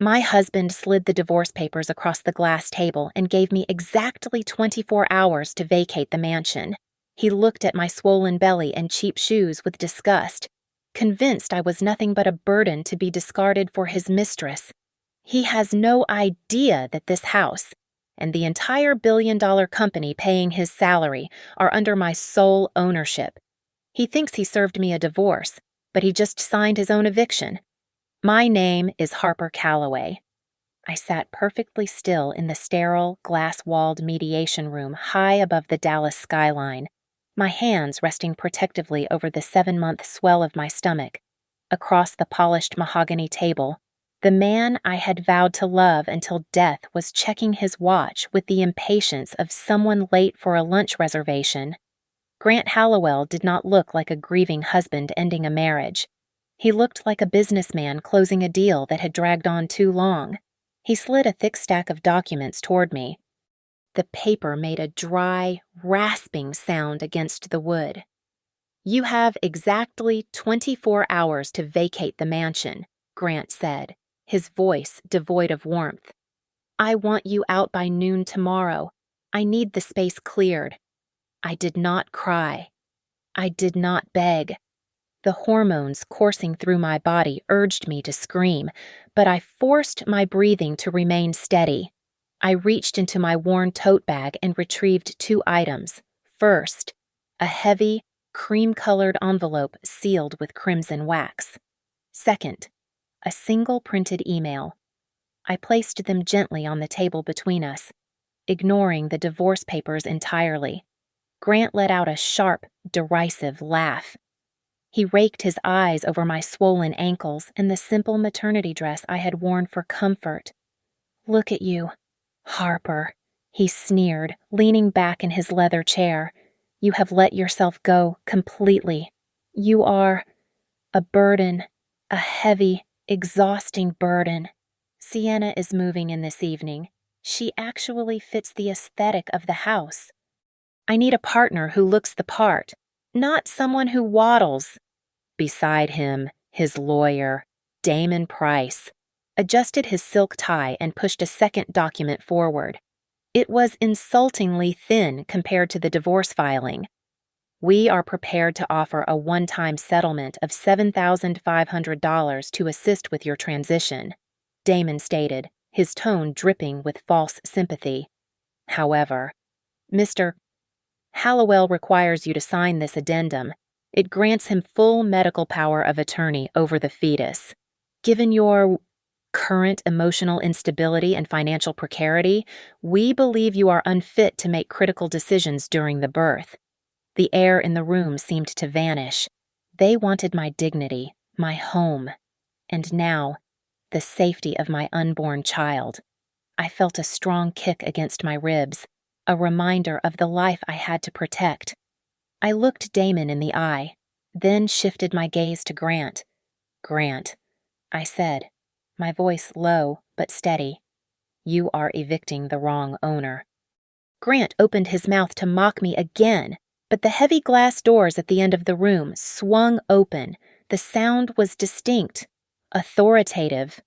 My husband slid the divorce papers across the glass table and gave me exactly 24 hours to vacate the mansion. He looked at my swollen belly and cheap shoes with disgust, convinced I was nothing but a burden to be discarded for his mistress. He has no idea that this house and the entire billion-dollar company paying his salary are under my sole ownership. He thinks he served me a divorce, but he just signed his own eviction. My name is Harper Calloway. I sat perfectly still in the sterile, glass-walled mediation room high above the Dallas skyline, my hands resting protectively over the 7-month swell of my stomach. Across the polished mahogany table, the man I had vowed to love until death was checking his watch with the impatience of someone late for a lunch reservation. Grant Hallowell did not look like a grieving husband ending a marriage. He looked like a businessman closing a deal that had dragged on too long. He slid a thick stack of documents toward me. The paper made a dry, rasping sound against the wood. "You have exactly 24 hours to vacate the mansion," Grant said, his voice devoid of warmth. "I want you out by noon tomorrow. I need the space cleared." I did not cry. I did not beg. The hormones coursing through my body urged me to scream, but I forced my breathing to remain steady. I reached into my worn tote bag and retrieved 2 items. First, a heavy, cream-colored envelope sealed with crimson wax. Second, a single printed email. I placed them gently on the table between us, ignoring the divorce papers entirely. Grant let out a sharp, derisive laugh. He raked his eyes over my swollen ankles and the simple maternity dress I had worn for comfort. "Look at you, Harper," he sneered, leaning back in his leather chair. "You have let yourself go completely. You are a burden, a heavy, exhausting burden. Sienna is moving in this evening. She actually fits the aesthetic of the house. I need a partner who looks the part, not someone who waddles." Beside him, his lawyer, Damon Price, adjusted his silk tie and pushed a second document forward. It was insultingly thin compared to the divorce filing. "We are prepared to offer a one-time settlement of $7,500 to assist with your transition," Damon stated, his tone dripping with false sympathy. "However, Mr. Hallowell requires you to sign this addendum. It grants him full medical power of attorney over the fetus. Given your current emotional instability and financial precarity, we believe you are unfit to make critical decisions during the birth." The air in the room seemed to vanish. They wanted my dignity, my home, and now, the safety of my unborn child. I felt a strong kick against my ribs, a reminder of the life I had to protect. I looked Damon in the eye, then shifted my gaze to Grant. "Grant," I said, my voice low but steady, "you are evicting the wrong owner." Grant opened his mouth to mock me again, but the heavy glass doors at the end of the room swung open. The sound was distinct, authoritative.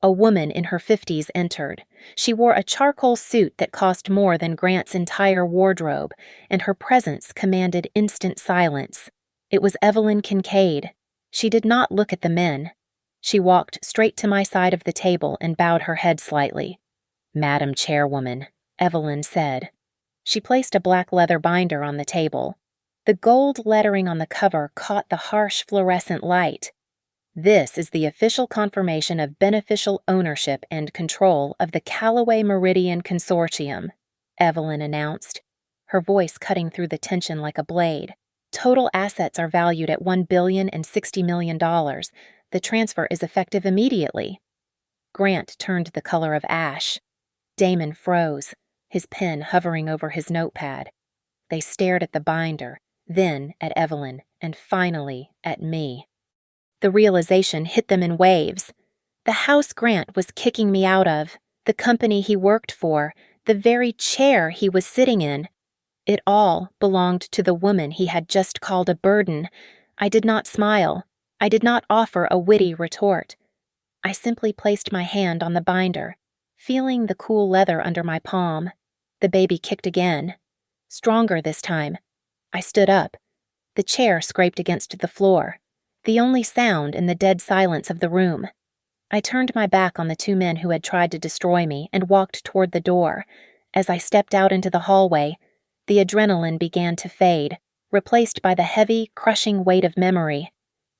A woman in her 50s entered. She wore a charcoal suit that cost more than Grant's entire wardrobe, and her presence commanded instant silence. It was Evelyn Kincaid. She did not look at the men. She walked straight to my side of the table and bowed her head slightly. "Madam Chairwoman," Evelyn said. She placed a black leather binder on the table. The gold lettering on the cover caught the harsh fluorescent light. "This is the official confirmation of beneficial ownership and control of the Callaway Meridian Consortium," Evelyn announced, her voice cutting through the tension like a blade. "Total assets are valued at $1,060 million. The transfer is effective immediately." Grant turned the color of ash. Damon froze, his pen hovering over his notepad. They stared at the binder, then at Evelyn, and finally at me. The realization hit them in waves. The house Grant was kicking me out of, the company he worked for, the very chair he was sitting in. It all belonged to the woman he had just called a burden. I did not smile. I did not offer a witty retort. I simply placed my hand on the binder, feeling the cool leather under my palm. The baby kicked again. Stronger this time. I stood up. The chair scraped against the floor, the only sound in the dead silence of the room. I turned my back on the two men who had tried to destroy me and walked toward the door. As I stepped out into the hallway, the adrenaline began to fade, replaced by the heavy, crushing weight of memory.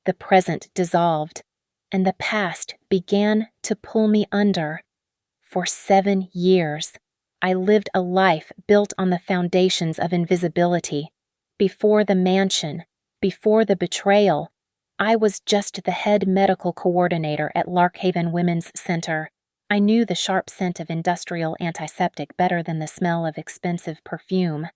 The present dissolved, and the past began to pull me under. For 7 years, I lived a life built on the foundations of invisibility. Before the mansion, before the betrayal, I was just the head medical coordinator at Larkhaven Women's Center. I knew the sharp scent of industrial antiseptic better than the smell of expensive perfume.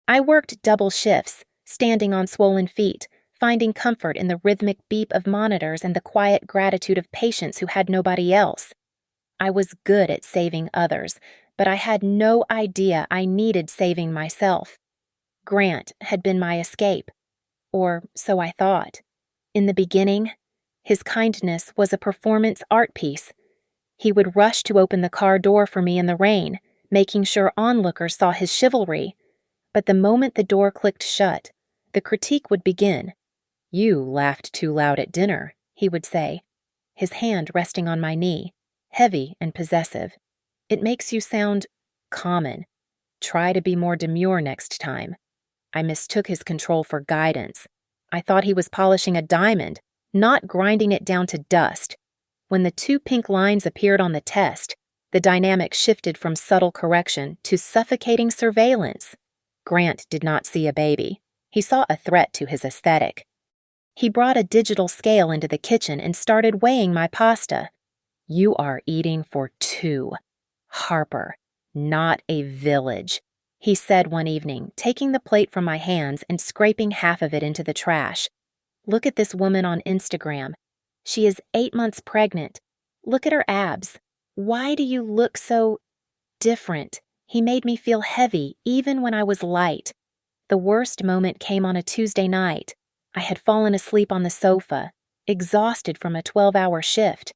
I worked double shifts, standing on swollen feet, finding comfort in the rhythmic beep of monitors and the quiet gratitude of patients who had nobody else. I was good at saving others, but I had no idea I needed saving myself. Grant had been my escape, or so I thought. In the beginning, his kindness was a performance art piece. He would rush to open the car door for me in the rain, making sure onlookers saw his chivalry. But the moment the door clicked shut, the critique would begin. "You laughed too loud at dinner," he would say, his hand resting on my knee, heavy and possessive. "It makes you sound common. Try to be more demure next time." I mistook his control for guidance. I thought he was polishing a diamond, not grinding it down to dust. When the 2 pink lines appeared on the test, the dynamic shifted from subtle correction to suffocating surveillance. Grant did not see a baby. He saw a threat to his aesthetic. He brought a digital scale into the kitchen and started weighing my pasta. "You are eating for 2, Harper, not a village," he said one evening, taking the plate from my hands and scraping half of it into the trash. "Look at this woman on Instagram. She is 8 months pregnant. Look at her abs. Why do you look so different?" He made me feel heavy even when I was light. The worst moment came on a Tuesday night. I had fallen asleep on the sofa, exhausted from a 12-hour shift.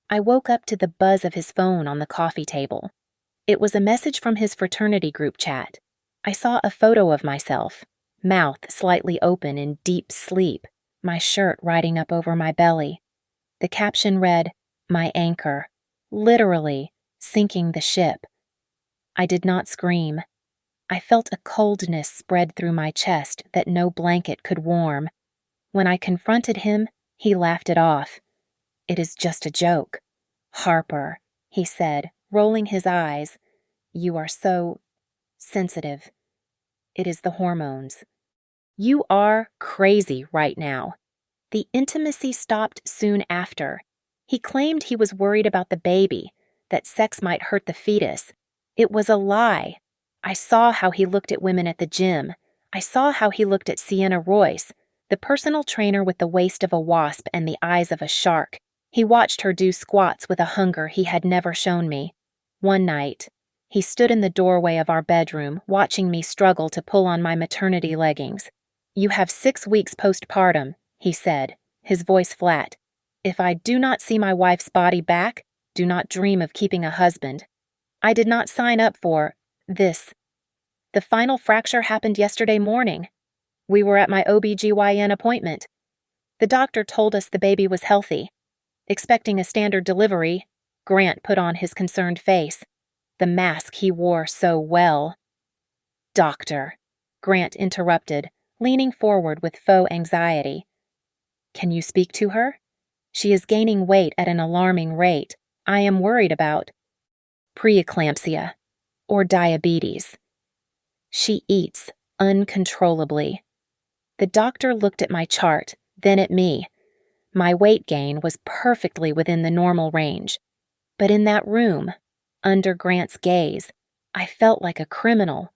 I woke up to the buzz of his phone on the coffee table. It was a message from his fraternity group chat. I saw a photo of myself, mouth slightly open in deep sleep, my shirt riding up over my belly. The caption read, "My anchor," literally sinking the ship. I did not scream. I felt a coldness spread through my chest that no blanket could warm. When I confronted him, he laughed it off. "It is just a joke. Harper," he said, rolling his eyes. "You are so sensitive. It is the hormones. You are crazy right now." The intimacy stopped soon after. He claimed he was worried about the baby, that sex might hurt the fetus. It was a lie. I saw how he looked at women at the gym. I saw how he looked at Sienna Royce, the personal trainer with the waist of a wasp and the eyes of a shark. He watched her do squats with a hunger he had never shown me. One night, he stood in the doorway of our bedroom, watching me struggle to pull on my maternity leggings. "You have 6 weeks postpartum," he said, his voice flat. "If I do not see my wife's body back, do not dream of keeping a husband." I did not sign up for this. The final fracture happened yesterday morning. We were at my OB/GYN appointment. The doctor told us the baby was healthy. Expecting a standard delivery, Grant put on his concerned face, the mask he wore so well. "Doctor," Grant interrupted, leaning forward with faux anxiety. "Can you speak to her? She is gaining weight at an alarming rate. I am worried about preeclampsia or diabetes. She eats uncontrollably." The doctor looked at my chart, then at me. My weight gain was perfectly within the normal range. But in that room, under Grant's gaze, I felt like a criminal.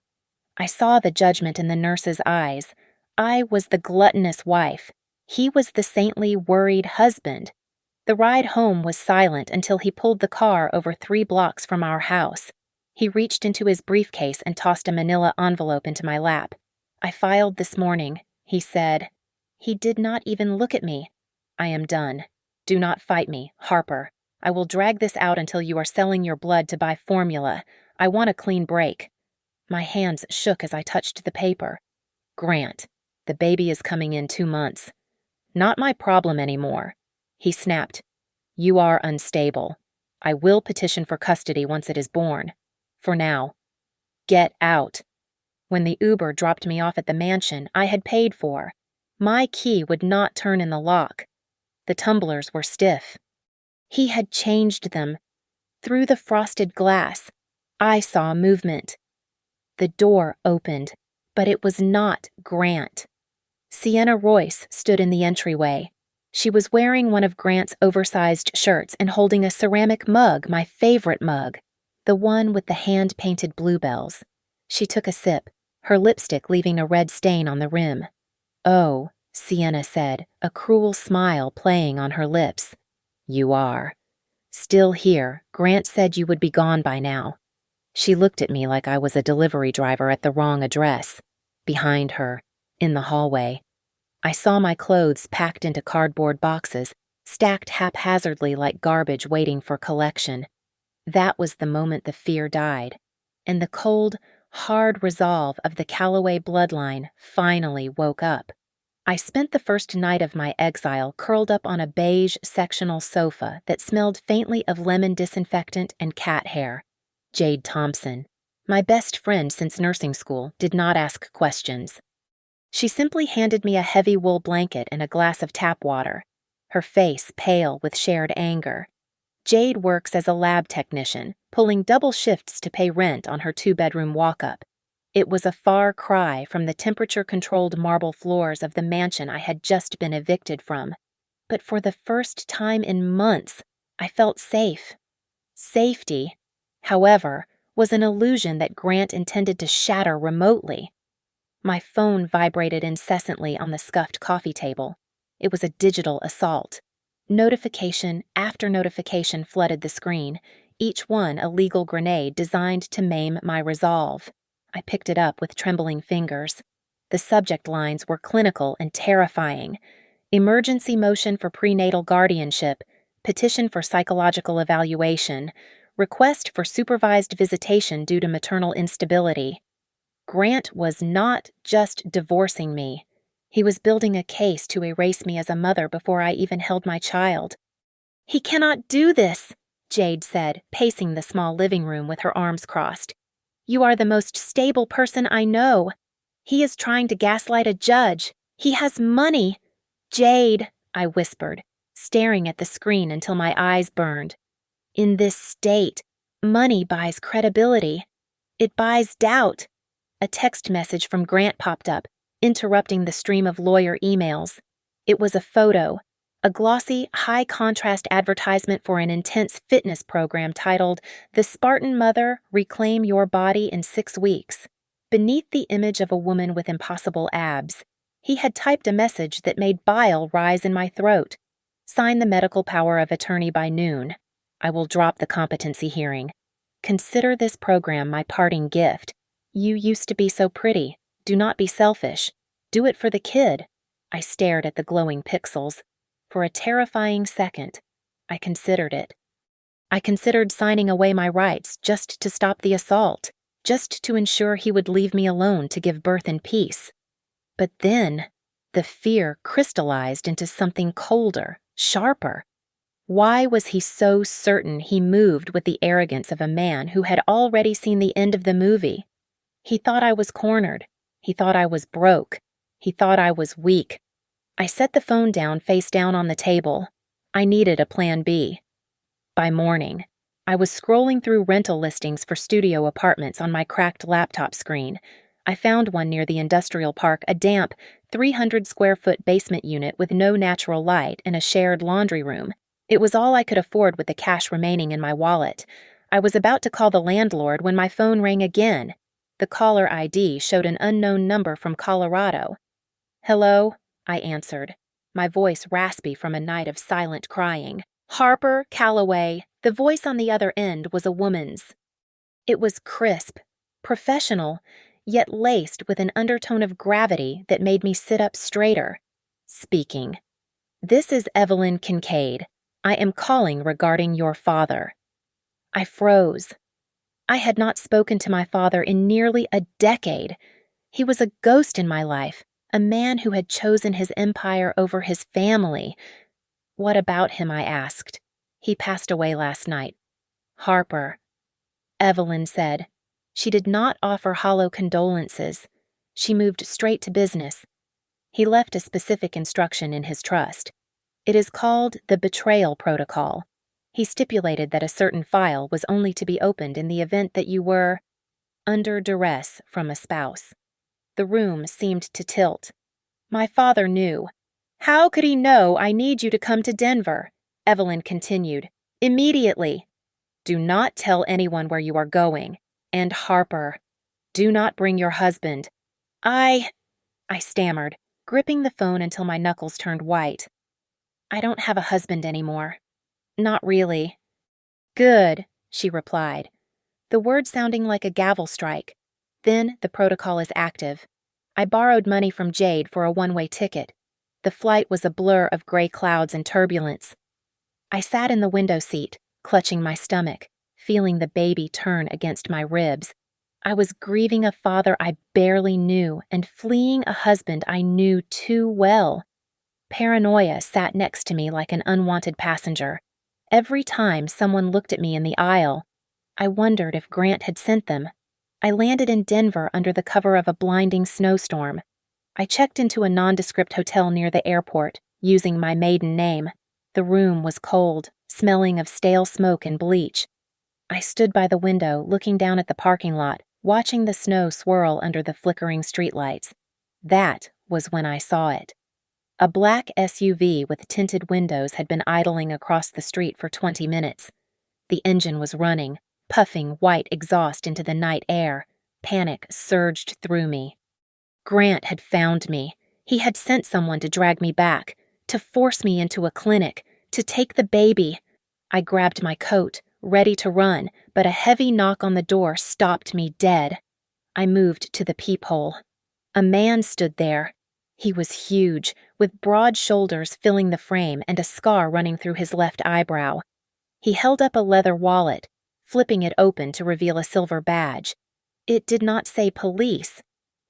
I saw the judgment in the nurse's eyes. I was the gluttonous wife. He was the saintly, worried husband. The ride home was silent until he pulled the car over 3 blocks from our house. He reached into his briefcase and tossed a manila envelope into my lap. "I filed this morning," he said. He did not even look at me. "I am done. Do not fight me, Harper. I will drag this out until you are selling your blood to buy formula. I want a clean break. My hands shook as I touched the paper. Grant, the baby is coming in 2 months. Not my problem anymore. He snapped. You are unstable. I will petition for custody once it is born. For now. Get out. When the Uber dropped me off at the mansion I had paid for, my key would not turn in the lock. The tumblers were stiff. He had changed them. Through the frosted glass, I saw movement. The door opened, but it was not Grant. Sienna Royce stood in the entryway. She was wearing one of Grant's oversized shirts and holding a ceramic mug, my favorite mug, the one with the hand-painted bluebells. She took a sip, her lipstick leaving a red stain on the rim. Oh, Sienna said, a cruel smile playing on her lips. You are. Still here, Grant said you would be gone by now. She looked at me like I was a delivery driver at the wrong address. Behind her, in the hallway, I saw my clothes packed into cardboard boxes, stacked haphazardly like garbage waiting for collection. That was the moment the fear died, and the cold, hard resolve of the Calloway bloodline finally woke up. I spent the first night of my exile curled up on a beige sectional sofa that smelled faintly of lemon disinfectant and cat hair. Jade Thompson, my best friend since nursing school, did not ask questions. She simply handed me a heavy wool blanket and a glass of tap water, her face pale with shared anger. Jade works as a lab technician, pulling double shifts to pay rent on her 2-bedroom walk-up. It was a far cry from the temperature-controlled marble floors of the mansion I had just been evicted from. But for the first time in months, I felt safe. Safety, however, was an illusion that Grant intended to shatter remotely. My phone vibrated incessantly on the scuffed coffee table. It was a digital assault. Notification after notification flooded the screen, each one a legal grenade designed to maim my resolve. I picked it up with trembling fingers. The subject lines were clinical and terrifying. Emergency motion for prenatal guardianship, petition for psychological evaluation, request for supervised visitation due to maternal instability. Grant was not just divorcing me. He was building a case to erase me as a mother before I even held my child. He cannot do this, Jade said, pacing the small living room with her arms crossed. You are the most stable person I know. He is trying to gaslight a judge. He has money. Jade, I whispered, staring at the screen until my eyes burned. In this state, money buys credibility. It buys doubt. A text message from Grant popped up, interrupting the stream of lawyer emails. It was a photo, a glossy, high-contrast advertisement for an intense fitness program titled, The Spartan Mother, Reclaim Your Body in 6 Weeks. Beneath the image of a woman with impossible abs, he had typed a message that made bile rise in my throat. Sign the medical power of attorney by noon. I will drop the competency hearing. Consider this program my parting gift. You used to be so pretty. Do not be selfish. Do it for the kid. I stared at the glowing pixels. For a terrifying second, I considered it. I considered signing away my rights just to stop the assault, just to ensure he would leave me alone to give birth in peace. But then, the fear crystallized into something colder, sharper. Why was he so certain he moved with the arrogance of a man who had already seen the end of the movie? He thought I was cornered. He thought I was broke. He thought I was weak. I set the phone down face down on the table. I needed a plan B. By morning, I was scrolling through rental listings for studio apartments on my cracked laptop screen. I found one near the industrial park, a damp, 300-square-foot basement unit with no natural light and a shared laundry room. It was all I could afford with the cash remaining in my wallet. I was about to call the landlord when my phone rang again. The caller ID showed an unknown number from Colorado. Hello, I answered, my voice raspy from a night of silent crying. Harper Calloway. The voice on the other end was a woman's. It was crisp, professional, yet laced with an undertone of gravity that made me sit up straighter. Speaking. This is Evelyn Kincaid. I am calling regarding your father." I froze. I had not spoken to my father in nearly a decade. He was a ghost in my life, a man who had chosen his empire over his family. "What about him?" I asked. "He passed away last night." "Harper," Evelyn said. She did not offer hollow condolences. She moved straight to business. "He left a specific instruction in his trust. It is called the betrayal protocol. He stipulated that a certain file was only to be opened in the event that you were under duress from a spouse." The room seemed to tilt. "My father knew." "How could he know I need you to come to Denver?" Evelyn continued. "Immediately. Do not tell anyone where you are going. And Harper, do not bring your husband." I stammered, gripping the phone until my knuckles turned white. "I don't have a husband anymore." "Not really." "Good," she replied, the word sounding like a gavel strike. "Then the protocol is active. I borrowed money from Jade for a one-way ticket. The flight was a blur of gray clouds and turbulence. I sat in the window seat, clutching my stomach, feeling the baby turn against my ribs. I was grieving a father I barely knew and fleeing a husband I knew too well. Paranoia sat next to me like an unwanted passenger. Every time someone looked at me in the aisle, I wondered if Grant had sent them. I landed in Denver under the cover of a blinding snowstorm. I checked into a nondescript hotel near the airport, using my maiden name. The room was cold, smelling of stale smoke and bleach. I stood by the window, looking down at the parking lot, watching the snow swirl under the flickering streetlights. That was when I saw it. A black SUV with tinted windows had been idling across the street for 20 minutes. The engine was running, puffing white exhaust into the night air. Panic surged through me. Grant had found me. He had sent someone to drag me back, to force me into a clinic, to take the baby. I grabbed my coat, ready to run, but a heavy knock on the door stopped me dead. I moved to the peephole. A man stood there. He was huge, with broad shoulders filling the frame and a scar running through his left eyebrow. He held up a leather wallet, flipping it open to reveal a silver badge. It did not say police.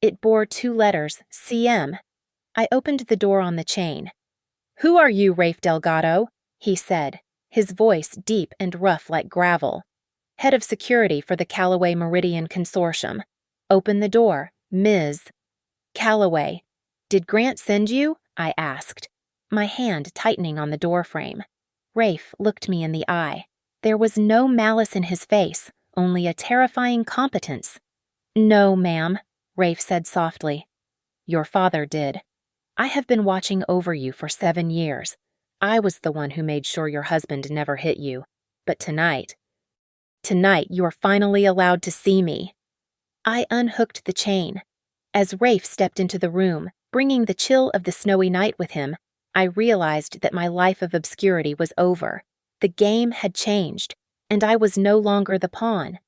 It bore 2 letters, CM. I opened the door on the chain. "Who are you, Rafe Delgado?" he said, his voice deep and rough like gravel. "Head of security for the Callaway Meridian Consortium. Open the door, Ms. "Callaway. Did Grant send you?" I asked, my hand tightening on the doorframe. Rafe looked me in the eye. There was no malice in his face, only a terrifying competence. "No, ma'am," Rafe said softly. "Your father did. I have been watching over you for 7 years. I was the one who made sure your husband never hit you. But tonight you are finally allowed to see me." I unhooked the chain. As Rafe stepped into the room, bringing the chill of the snowy night with him, I realized that my life of obscurity was over. The game had changed, and I was no longer the pawn.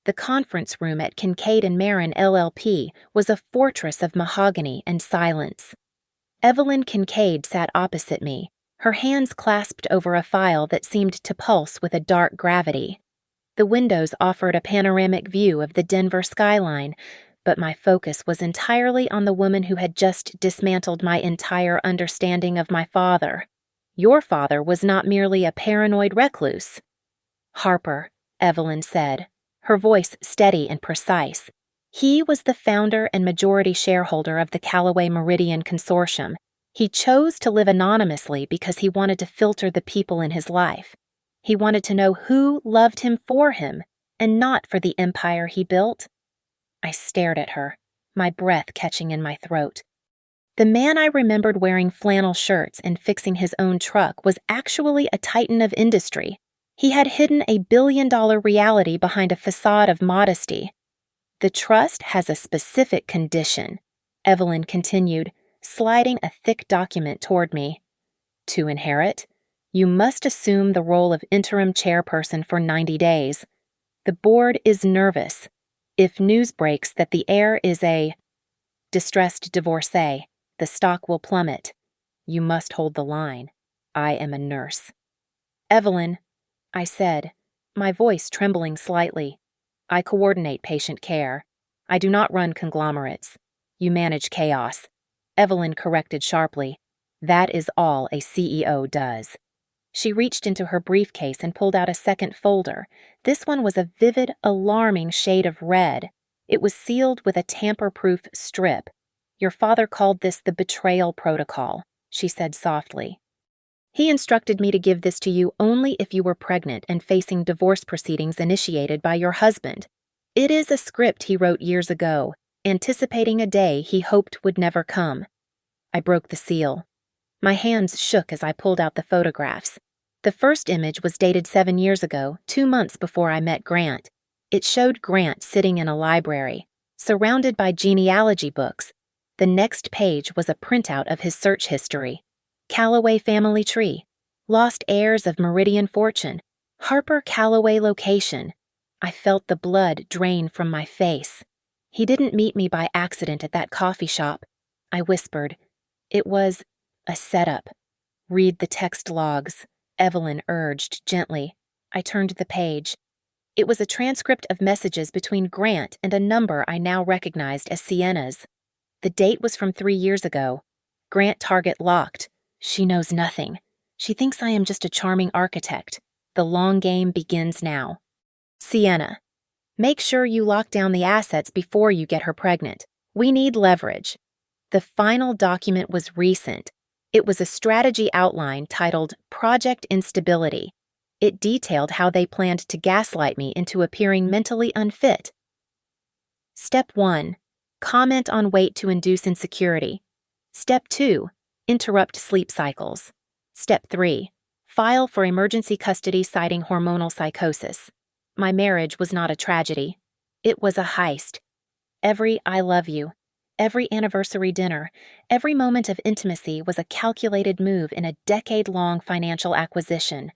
The conference room at Kincaid and Marin LLP was a fortress of mahogany and silence. Evelyn Kincaid sat opposite me, her hands clasped over a file that seemed to pulse with a dark gravity. The windows offered a panoramic view of the Denver skyline, but my focus was entirely on the woman who had just dismantled my entire understanding of my father. Your father was not merely a paranoid recluse. "Harper," Evelyn said, her voice steady and precise. "He was the founder and majority shareholder of the Callaway Meridian Consortium. He chose to live anonymously because he wanted to filter the people in his life. He wanted to know who loved him for him, and not for the empire he built." I stared at her, my breath catching in my throat. The man I remembered wearing flannel shirts and fixing his own truck was actually a titan of industry. He had hidden a billion-dollar reality behind a facade of modesty. "The trust has a specific condition," Evelyn continued, sliding a thick document toward me. "To inherit, you must assume the role of interim chairperson for 90 days. The board is nervous. If news breaks that the heir is a distressed divorcee, the stock will plummet. You must hold the line. I am a nurse." Evelyn, I said, my voice trembling slightly. I coordinate patient care. I do not run conglomerates. You manage chaos. Evelyn corrected sharply. That is all a CEO does. She reached into her briefcase and pulled out a second folder. This one was a vivid, alarming shade of red. It was sealed with a tamper-proof strip. Your father called this the betrayal protocol, she said softly. He instructed me to give this to you only if you were pregnant and facing divorce proceedings initiated by your husband. It is a script he wrote years ago, anticipating a day he hoped would never come. I broke the seal. My hands shook as I pulled out the photographs. The first image was dated 7 years ago, 2 months before I met Grant. It showed Grant sitting in a library, surrounded by genealogy books. The next page was a printout of his search history. Calloway family tree, lost heirs of Meridian fortune, Harper Calloway location. I felt the blood drain from my face. He didn't meet me by accident at that coffee shop. I whispered. It was a setup. Read the text logs, Evelyn urged gently. I turned the page. It was a transcript of messages between Grant and a number I now recognized as Sienna's. The date was from 3 years ago. Grant target locked. She knows nothing. She thinks I am just a charming architect. The long game begins now. Sienna, make sure you lock down the assets before you get her pregnant. We need leverage. The final document was recent. It was a strategy outline titled Project Instability. It detailed how they planned to gaslight me into appearing mentally unfit. Step 1. Comment on weight to induce insecurity. Step 2. Interrupt sleep cycles. Step 3. File for emergency custody citing hormonal psychosis. My marriage was not a tragedy. It was a heist. Every I love you, every anniversary dinner, every moment of intimacy was a calculated move in a decade-long financial acquisition.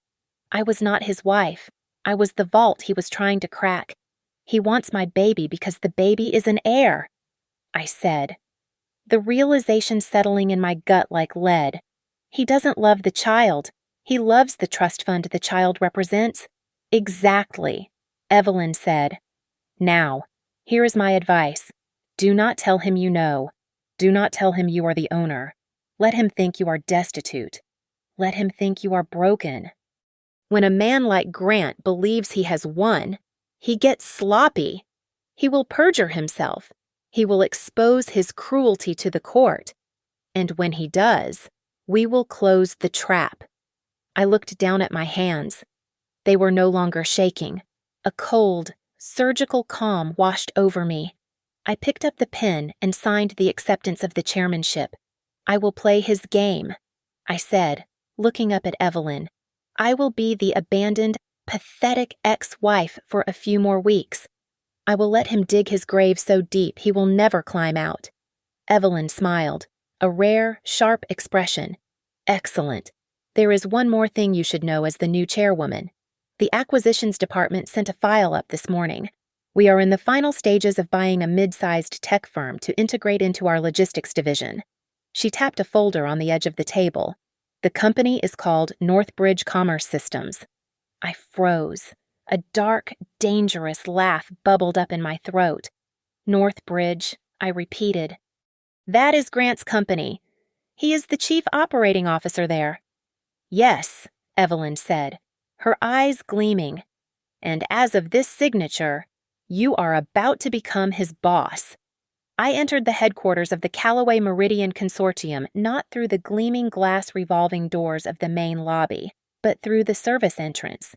I was not his wife. I was the vault he was trying to crack. He wants my baby because the baby is an heir, I said. The realization settling in my gut like lead. He doesn't love the child. He loves the trust fund the child represents. Exactly, Evelyn said. Now, here is my advice. Do not tell him you know. Do not tell him you are the owner. Let him think you are destitute. Let him think you are broken. When a man like Grant believes he has won, he gets sloppy. He will perjure himself. He will expose his cruelty to the court. And when he does, we will close the trap. I looked down at my hands. They were no longer shaking. A cold, surgical calm washed over me. I picked up the pen and signed the acceptance of the chairmanship. I will play his game, I said, looking up at Evelyn. I will be the abandoned, pathetic ex-wife for a few more weeks. I will let him dig his grave so deep he will never climb out. Evelyn smiled, a rare, sharp expression. Excellent. There is one more thing you should know as the new chairwoman. The acquisitions department sent a file up this morning. We are in the final stages of buying a mid-sized tech firm to integrate into our logistics division. She tapped a folder on the edge of the table. The company is called Northbridge Commerce Systems. I froze. A dark, dangerous laugh bubbled up in my throat. Northbridge, I repeated. That is Grant's company. He is the chief operating officer there. Yes, Evelyn said, her eyes gleaming. And as of this signature, you are about to become his boss. I entered the headquarters of the Calloway Meridian Consortium not through the gleaming glass revolving doors of the main lobby, but through the service entrance.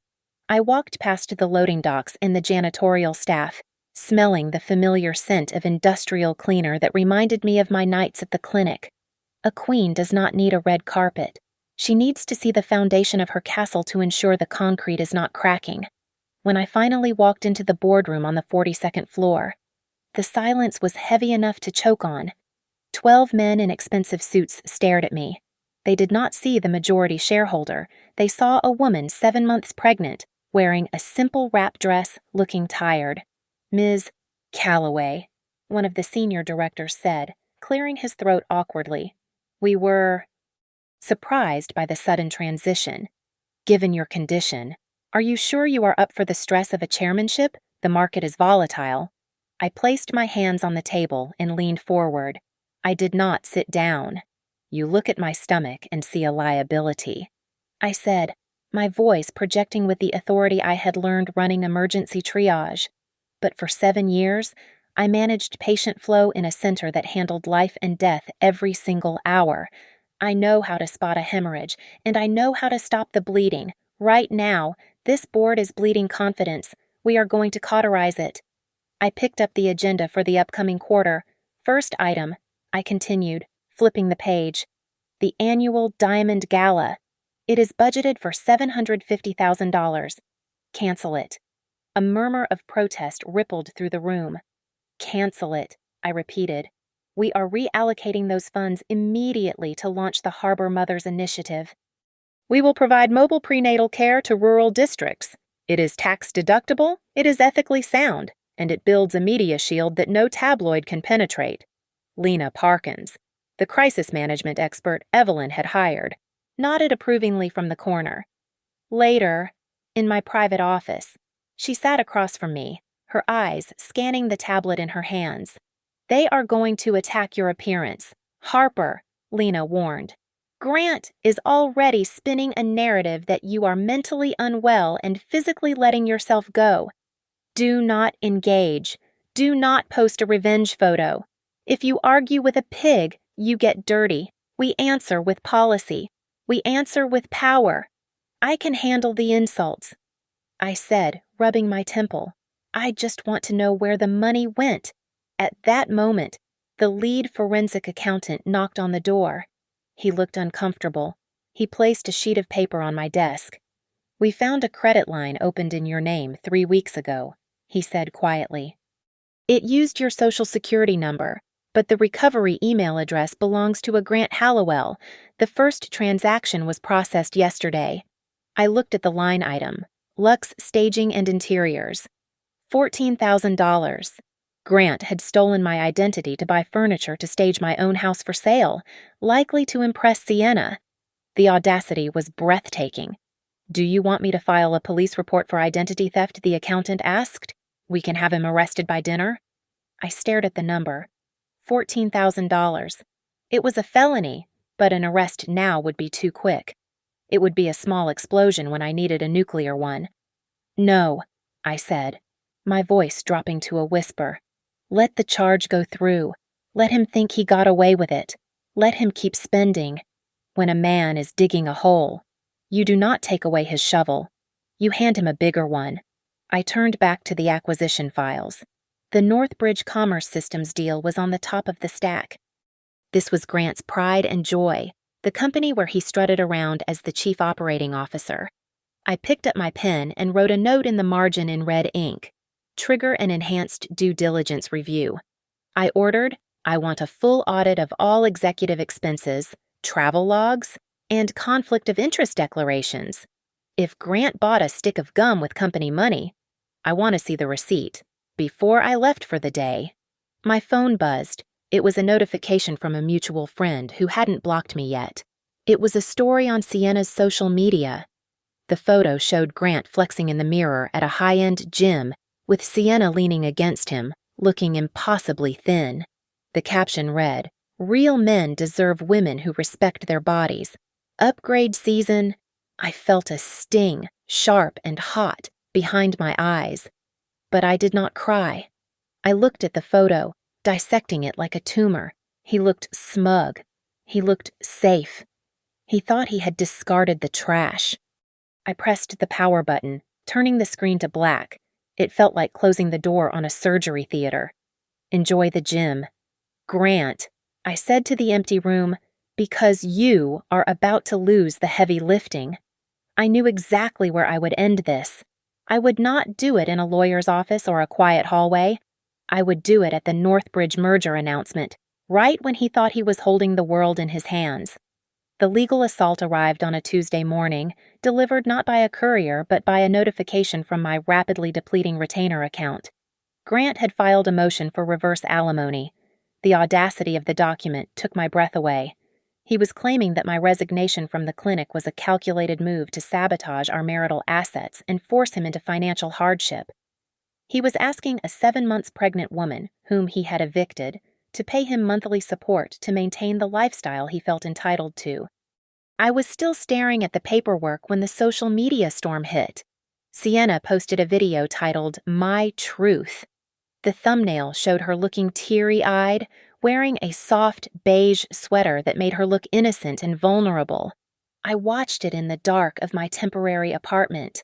I walked past the loading docks and the janitorial staff, smelling the familiar scent of industrial cleaner that reminded me of my nights at the clinic. A queen does not need a red carpet. She needs to see the foundation of her castle to ensure the concrete is not cracking. When I finally walked into the boardroom on the 42nd floor, the silence was heavy enough to choke on. 12 men in expensive suits stared at me. They did not see the majority shareholder. They saw a woman 7 months pregnant, wearing a simple wrap dress, looking tired. Ms. Calloway, one of the senior directors said, clearing his throat awkwardly. We were surprised by the sudden transition. Given your condition, are you sure you are up for the stress of a chairmanship? The market is volatile. I placed my hands on the table and leaned forward. I did not sit down. You look at my stomach and see a liability, I said, my voice projecting with the authority I had learned running emergency triage. But for 7 years, I managed patient flow in a center that handled life and death every single hour. I know how to spot a hemorrhage, and I know how to stop the bleeding. Right now, this board is bleeding confidence. We are going to cauterize it. I picked up the agenda for the upcoming quarter. First item, I continued, flipping the page. The annual Diamond Gala. It is budgeted for $750,000. Cancel it. A murmur of protest rippled through the room. Cancel it, I repeated. We are reallocating those funds immediately to launch the Harbor Mothers Initiative. We will provide mobile prenatal care to rural districts. It is tax deductible, it is ethically sound, and it builds a media shield that no tabloid can penetrate. Lena Parkins, the crisis management expert Evelyn had hired, nodded approvingly from the corner. Later, in my private office, she sat across from me, her eyes scanning the tablet in her hands. They are going to attack your appearance. Harper, Lena warned. Grant is already spinning a narrative that you are mentally unwell and physically letting yourself go. Do not engage. Do not post a revenge photo. If you argue with a pig, you get dirty. We answer with policy. We answer with power. I can handle the insults, I said, rubbing my temple. I just want to know where the money went. At that moment, the lead forensic accountant knocked on the door. He looked uncomfortable. He placed a sheet of paper on my desk. We found a credit line opened in your name 3 weeks ago, he said quietly. It used your social security number, but the recovery email address belongs to a Grant Hallowell. The first transaction was processed yesterday. I looked at the line item, Lux Staging and Interiors. $14,000. Grant had stolen my identity to buy furniture to stage my own house for sale, likely to impress Sienna. The audacity was breathtaking. Do you want me to file a police report for identity theft? The accountant asked. We can have him arrested by dinner. I stared at the number. $14,000. It was a felony, but an arrest now would be too quick. It would be a small explosion when I needed a nuclear one. No, I said, my voice dropping to a whisper. Let the charge go through. Let him think he got away with it. Let him keep spending. When a man is digging a hole, you do not take away his shovel. You hand him a bigger one. I turned back to the acquisition files. The Northbridge Commerce Systems deal was on the top of the stack. This was Grant's pride and joy, the company where he strutted around as the chief operating officer. I picked up my pen and wrote a note in the margin in red ink. Trigger an enhanced due diligence review. I ordered, I want a full audit of all executive expenses, travel logs, and conflict of interest declarations. If Grant bought a stick of gum with company money, I want to see the receipt. Before I left for the day, my phone buzzed. It was a notification from a mutual friend who hadn't blocked me yet. It was a story on Sienna's social media. The photo showed Grant flexing in the mirror at a high-end gym with Sienna leaning against him, looking impossibly thin. The caption read, Real men deserve women who respect their bodies. Upgrade season. I felt a sting, sharp and hot, behind my eyes. But I did not cry. I looked at the photo, dissecting it like a tumor. He looked smug. He looked safe. He thought he had discarded the trash. I pressed the power button, turning the screen to black. It felt like closing the door on a surgery theater. Enjoy the gym. Grant, I said to the empty room, because you are about to lose the heavy lifting. I knew exactly where I would end this. I would not do it in a lawyer's office or a quiet hallway. I would do it at the Northbridge merger announcement, right when he thought he was holding the world in his hands. The legal assault arrived on a Tuesday morning, delivered not by a courier but by a notification from my rapidly depleting retainer account. Grant had filed a motion for reverse alimony. The audacity of the document took my breath away. He was claiming that my resignation from the clinic was a calculated move to sabotage our marital assets and force him into financial hardship. He was asking a 7 months pregnant woman, whom he had evicted, to pay him monthly support to maintain the lifestyle he felt entitled to. I was still staring at the paperwork when the social media storm hit. Sienna posted a video titled, "My Truth." The thumbnail showed her looking teary-eyed, wearing a soft, beige sweater that made her look innocent and vulnerable. I watched it in the dark of my temporary apartment.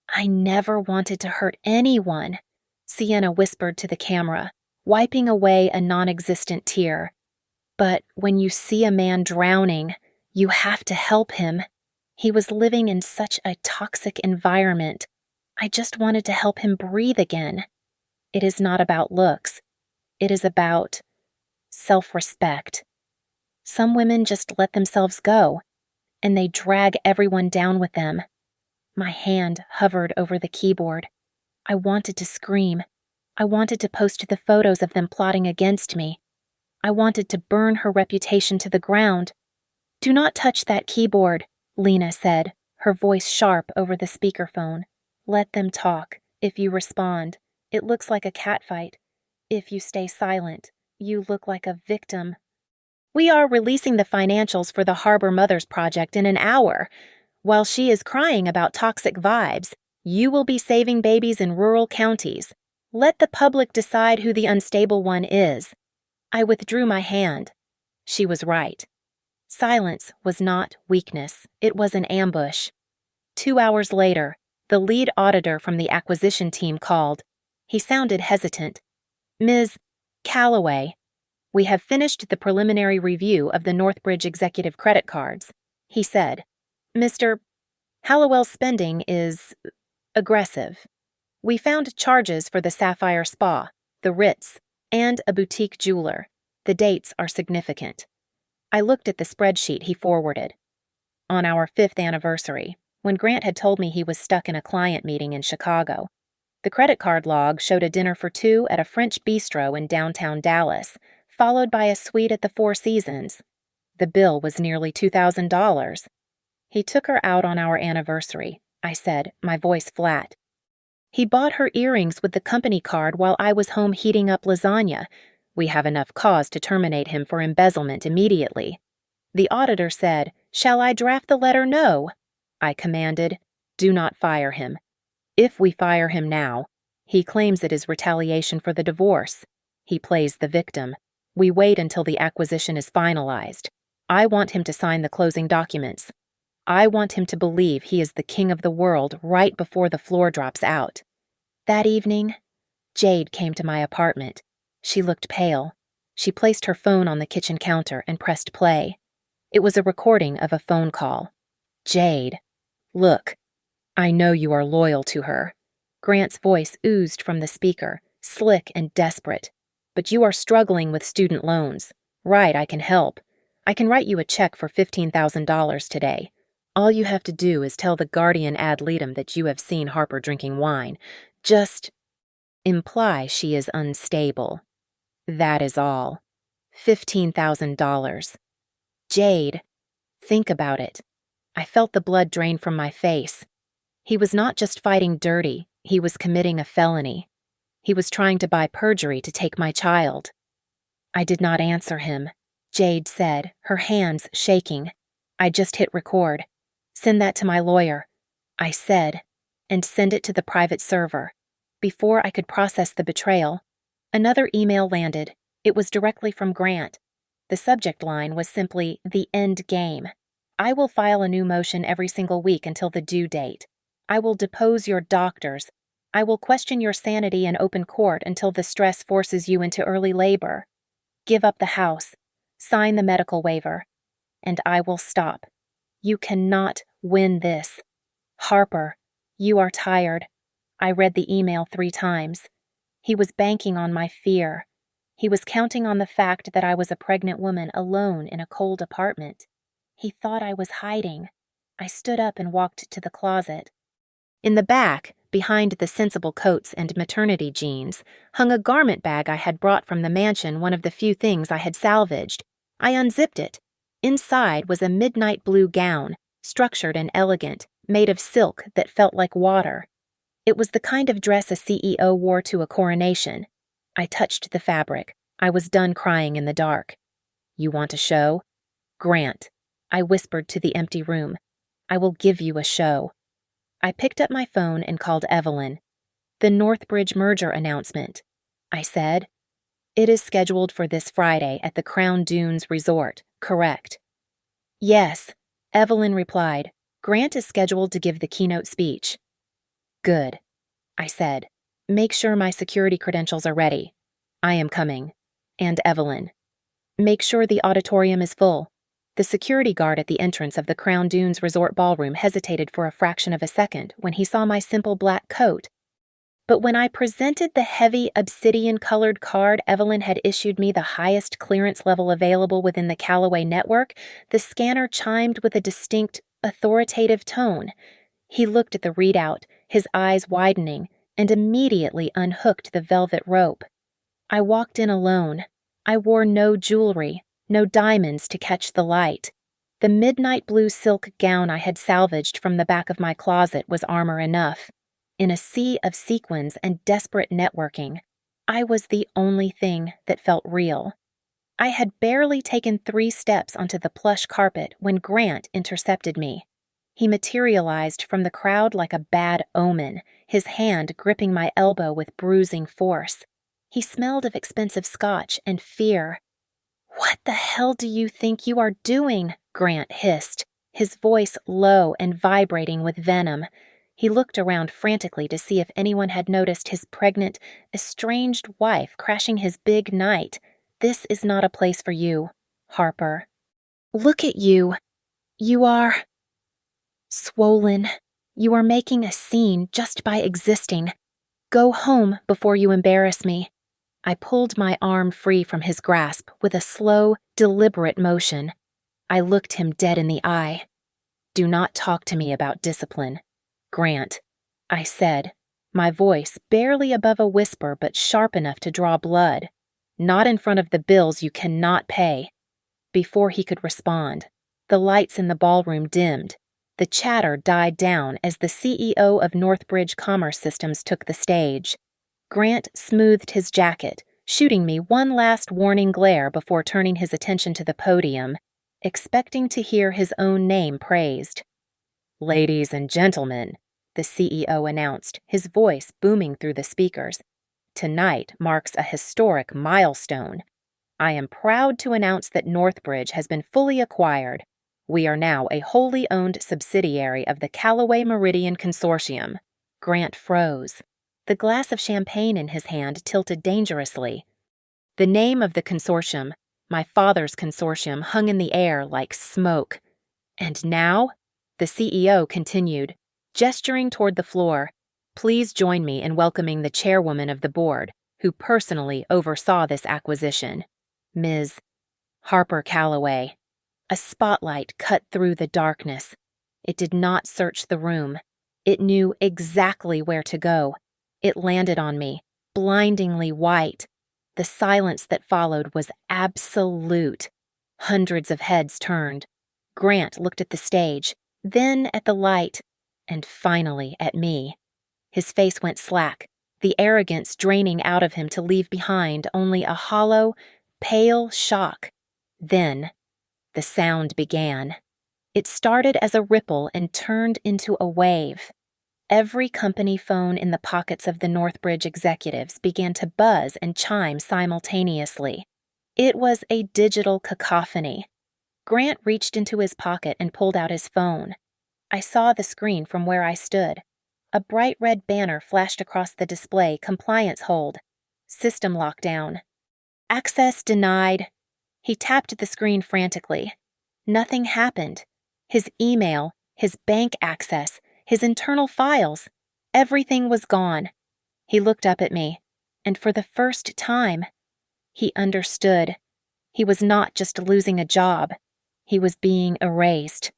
"I never wanted to hurt anyone," Sienna whispered to the camera, wiping away a non-existent tear. "But when you see a man drowning, you have to help him. He was living in such a toxic environment. I just wanted to help him breathe again. It is not about looks. It is about self-respect. Some women just let themselves go, and they drag everyone down with them." My hand hovered over the keyboard. I wanted to scream. I wanted to post the photos of them plotting against me. I wanted to burn her reputation to the ground. "Do not touch that keyboard," Lena said, her voice sharp over the speakerphone. "Let them talk. If you respond, it looks like a catfight. If you stay silent, you look like a victim." "We are releasing the financials for the Harbor Mothers Project in an hour. While she is crying about toxic vibes, you will be saving babies in rural counties. Let the public decide who the unstable one is." I withdrew my hand. She was right. Silence was not weakness. It was an ambush. 2 hours later, the lead auditor from the acquisition team called. He sounded hesitant. "Ms. Calloway, we have finished the preliminary review of the Northbridge executive credit cards," he said. "Mr. Hallowell's spending is aggressive. We found charges for the Sapphire Spa, the Ritz, and a boutique jeweler. The dates are significant." I looked at the spreadsheet he forwarded. On our 5th anniversary, when Grant had told me he was stuck in a client meeting in Chicago, the credit card log showed a dinner for two at a French bistro in downtown Dallas, followed by a suite at the Four Seasons. The bill was nearly $2,000. "He took her out on our anniversary," I said, my voice flat. "He bought her earrings with the company card while I was home heating up lasagna. We have enough cause to terminate him for embezzlement immediately." The auditor said, "Shall I draft the letter no?" I commanded, "Do not fire him. If we fire him now, he claims it is retaliation for the divorce. He plays the victim. We wait until the acquisition is finalized. I want him to sign the closing documents. I want him to believe he is the king of the world right before the floor drops out." That evening, Jade came to my apartment. She looked pale. She placed her phone on the kitchen counter and pressed play. It was a recording of a phone call. "Jade, look, I know you are loyal to her." Grant's voice oozed from the speaker, slick and desperate. "But you are struggling with student loans. Right, I can help. I can write you a check for $15,000 today. All you have to do is tell the guardian ad litem that you have seen Harper drinking wine. Just imply she is unstable. That is all. $15,000. Jade, think about it." I felt the blood drain from my face. He was not just fighting dirty, he was committing a felony. He was trying to buy perjury to take my child. I did not answer him. Jade said, her hands shaking. I just hit record. "Send that to my lawyer," I said, and send it to the private server. Before I could process the betrayal, another email landed. It was directly from Grant. The subject line was simply, "The End Game." "I will file a new motion every single week until the due date. I will depose your doctors. I will question your sanity in open court until the stress forces you into early labor. Give up the house. Sign the medical waiver. And I will stop. You cannot win this. Harper, you are tired." I read the email 3 times. He was banking on my fear. He was counting on the fact that I was a pregnant woman alone in a cold apartment. He thought I was hiding. I stood up and walked to the closet. In the back, behind the sensible coats and maternity jeans, hung a garment bag I had brought from the mansion, one of the few things I had salvaged. I unzipped it. Inside was a midnight blue gown, structured and elegant, made of silk that felt like water. It was the kind of dress a CEO wore to a coronation. I touched the fabric. I was done crying in the dark. "You want a show?" "Grant," I whispered to the empty room. "I will give you a show." I picked up my phone and called Evelyn. "The Northbridge merger announcement," I said. "It is scheduled for this Friday at the Crown Dunes Resort, correct?" "Yes," Evelyn replied. "Grant is scheduled to give the keynote speech." "Good," I said. "Make sure my security credentials are ready. I am coming." And Evelyn, "Make sure the auditorium is full." The security guard at the entrance of the Crown Dunes Resort Ballroom hesitated for a fraction of a second when he saw my simple black coat. But when I presented the heavy obsidian-colored card Evelyn had issued me, the highest clearance level available within the Callaway network, the scanner chimed with a distinct, authoritative tone. He looked at the readout, his eyes widening, and immediately unhooked the velvet rope. I walked in alone. I wore no jewelry, no diamonds to catch the light. The midnight blue silk gown I had salvaged from the back of my closet was armor enough. In a sea of sequins and desperate networking, I was the only thing that felt real. I had barely taken 3 steps onto the plush carpet when Grant intercepted me. He materialized from the crowd like a bad omen, his hand gripping my elbow with bruising force. He smelled of expensive scotch and fear. "What the hell do you think you are doing?" Grant hissed, his voice low and vibrating with venom. He looked around frantically to see if anyone had noticed his pregnant, estranged wife crashing his big night. "This is not a place for you, Harper. Look at you. You are swollen. You are making a scene just by existing. Go home before you embarrass me." I pulled my arm free from his grasp with a slow, deliberate motion. I looked him dead in the eye. "Do not talk to me about discipline, Grant," I said, my voice barely above a whisper but sharp enough to draw blood. "Not in front of the bills you cannot pay." Before he could respond, the lights in the ballroom dimmed. The chatter died down as the CEO of Northbridge Commerce Systems took the stage. Grant smoothed his jacket, shooting me one last warning glare before turning his attention to the podium, expecting to hear his own name praised. "Ladies and gentlemen," the CEO announced, his voice booming through the speakers, "tonight marks a historic milestone. I am proud to announce that Northbridge has been fully acquired. We are now a wholly owned subsidiary of the Callaway Meridian Consortium." Grant froze. The glass of champagne in his hand tilted dangerously. The name of the consortium, my father's consortium, hung in the air like smoke. "And now," the CEO continued, gesturing toward the floor, "please join me in welcoming the chairwoman of the board, who personally oversaw this acquisition, Ms. Harper Callaway." A spotlight cut through the darkness. It did not search the room. It knew exactly where to go. It landed on me, blindingly white. The silence that followed was absolute. Hundreds of heads turned. Grant looked at the stage, then at the light, and finally at me. His face went slack, the arrogance draining out of him to leave behind only a hollow, pale shock. Then, the sound began. It started as a ripple and turned into a wave. Every company phone in the pockets of the Northbridge executives began to buzz and chime simultaneously. It was a digital cacophony. Grant reached into his pocket and pulled out his phone. I saw the screen from where I stood. A bright red banner flashed across the display, "Compliance hold. System lockdown. Access denied." He tapped the screen frantically. Nothing happened. His email, his bank access, his internal files, everything was gone. He looked up at me, and for the first time, he understood. He was not just losing a job. He was being erased.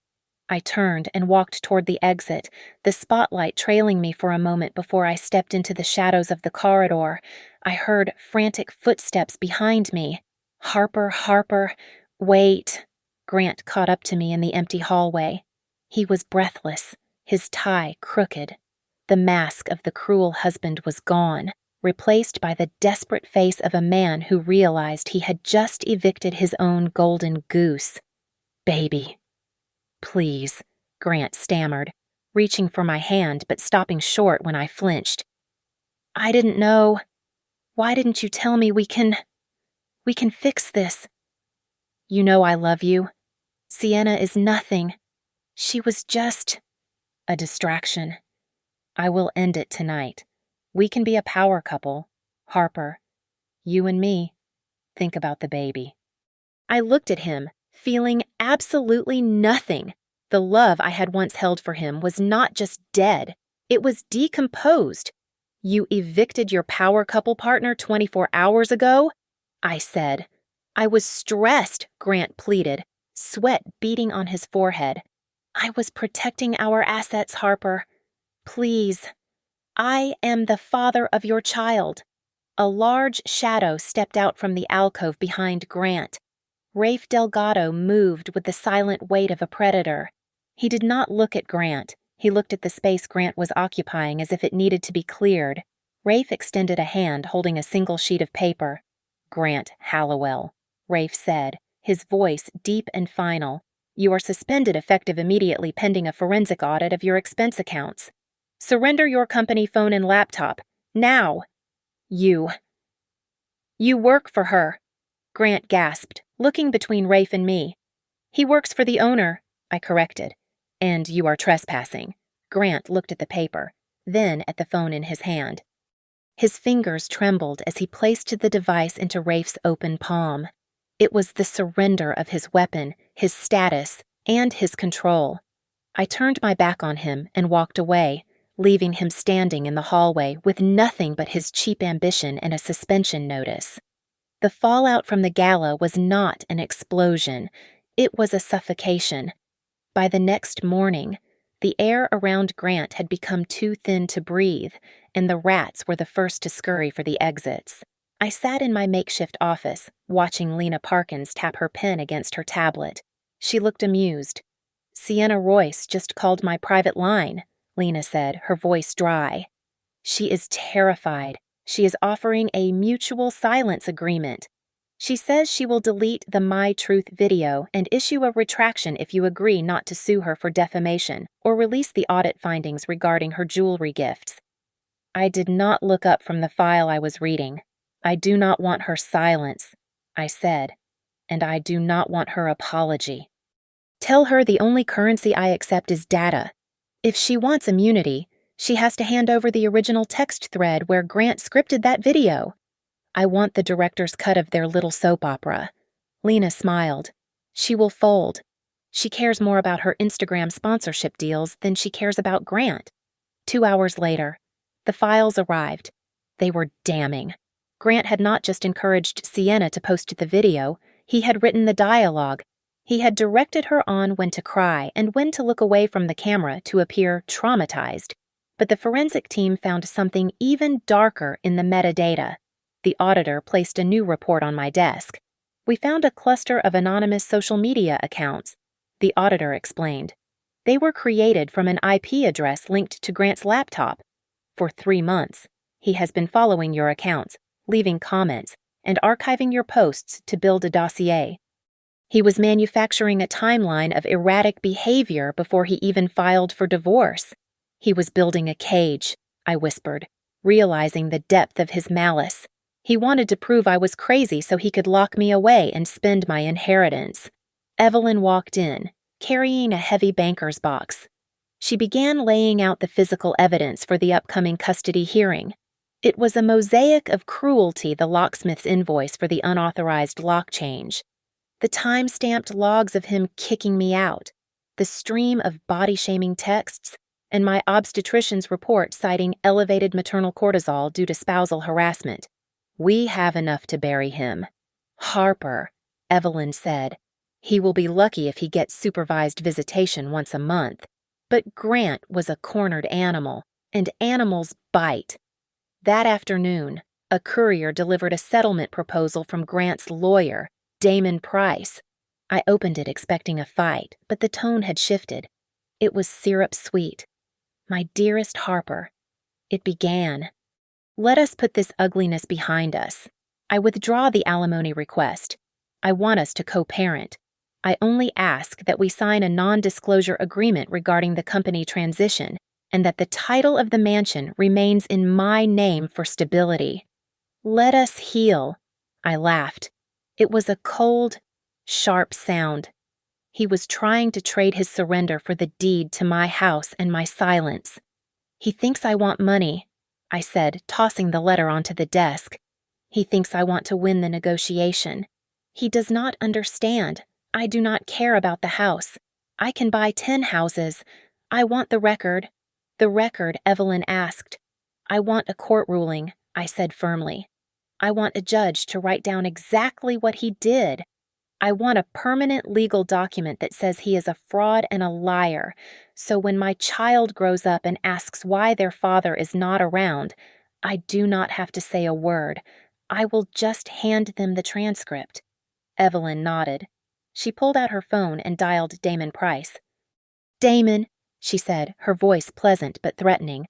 I turned and walked toward the exit, the spotlight trailing me for a moment before I stepped into the shadows of the corridor. I heard frantic footsteps behind me. "Harper, Harper, wait." Grant caught up to me in the empty hallway. He was breathless, his tie crooked. The mask of the cruel husband was gone, replaced by the desperate face of a man who realized he had just evicted his own golden goose. "Baby." "Please," Grant stammered, reaching for my hand but stopping short when I flinched. "I didn't know. Why didn't you tell me we can fix this? You know I love you. Sienna is nothing. She was just a distraction. I will end it tonight. We can be a power couple. Harper, you and me. Think about the baby." I looked at him, feeling absolutely nothing. The love I had once held for him was not just dead, it was decomposed. "You evicted your power couple partner 24 hours ago?" I said. I was stressed, Grant pleaded, sweat beading on his forehead. "I was protecting our assets, Harper. Please. I am the father of your child." A large shadow stepped out from the alcove behind Grant. Rafe Delgado moved with the silent weight of a predator. He did not look at Grant. He looked at the space Grant was occupying as if it needed to be cleared. Rafe extended a hand holding a single sheet of paper. "Grant Hallowell," Rafe said, his voice deep and final. "You are suspended effective immediately pending a forensic audit of your expense accounts. Surrender your company phone and laptop. Now!" You work for her," Grant gasped, looking between Rafe and me. "He works for the owner," I corrected. "And you are trespassing." Grant looked at the paper, then at the phone in his hand. His fingers trembled as he placed the device into Rafe's open palm. It was the surrender of his weapon, his status, and his control. I turned my back on him and walked away, leaving him standing in the hallway with nothing but his cheap ambition and a suspension notice. The fallout from the gala was not an explosion, it was a suffocation. By the next morning, the air around Grant had become too thin to breathe, and the rats were the first to scurry for the exits. I sat in my makeshift office, watching Lena Parkins tap her pen against her tablet. She looked amused. "Sienna Royce just called my private line," Lena said, her voice dry. "She is terrified. She is offering a mutual silence agreement. She says she will delete the My Truth video and issue a retraction if you agree not to sue her for defamation or release the audit findings regarding her jewelry gifts." I did not look up from the file I was reading. "I do not want her silence," I said, "and I do not want her apology. Tell her the only currency I accept is data. If she wants immunity, she has to hand over the original text thread where Grant scripted that video. I want the director's cut of their little soap opera." Lena smiled. "She will fold. She cares more about her Instagram sponsorship deals than she cares about Grant." 2 hours later, the files arrived. They were damning. Grant had not just encouraged Sienna to post the video, he had written the dialogue. He had directed her on when to cry and when to look away from the camera to appear traumatized. But the forensic team found something even darker in the metadata. The auditor placed a new report on my desk. "We found a cluster of anonymous social media accounts," the auditor explained. "They were created from an IP address linked to Grant's laptop. For 3 months, he has been following your accounts, leaving comments, and archiving your posts to build a dossier. He was manufacturing a timeline of erratic behavior before he even filed for divorce. He was building a cage," I whispered, realizing the depth of his malice. "He wanted to prove I was crazy so he could lock me away and spend my inheritance." Evelyn walked in, carrying a heavy banker's box. She began laying out the physical evidence for the upcoming custody hearing. It was a mosaic of cruelty, the locksmith's invoice for the unauthorized lock change, the time-stamped logs of him kicking me out, the stream of body-shaming texts, and my obstetrician's report citing elevated maternal cortisol due to spousal harassment. "We have enough to bury him." "Harper," Evelyn said. "He will be lucky if he gets supervised visitation once a month." But Grant was a cornered animal, and animals bite. That afternoon, a courier delivered a settlement proposal from Grant's lawyer, Damon Price. I opened it expecting a fight, but the tone had shifted. It was syrup sweet. My dearest Harper. It began. Let us put this ugliness behind us. I withdraw the alimony request. I want us to co-parent. I only ask that we sign a non-disclosure agreement regarding the company transition and that the title of the mansion remains in my name for stability. Let us heal. I laughed. It was a cold, sharp sound. He was trying to trade his surrender for the deed to my house and my silence. He thinks I want money, I said, tossing the letter onto the desk. He thinks I want to win the negotiation. He does not understand. I do not care about the house. I can buy 10 houses. I want the record. The record, Evelyn asked. I want a court ruling, I said firmly. I want a judge to write down exactly what he did. I want a permanent legal document that says he is a fraud and a liar, so when my child grows up and asks why their father is not around, I do not have to say a word. I will just hand them the transcript. Evelyn nodded. She pulled out her phone and dialed Damon Price. Damon, she said, her voice pleasant but threatening.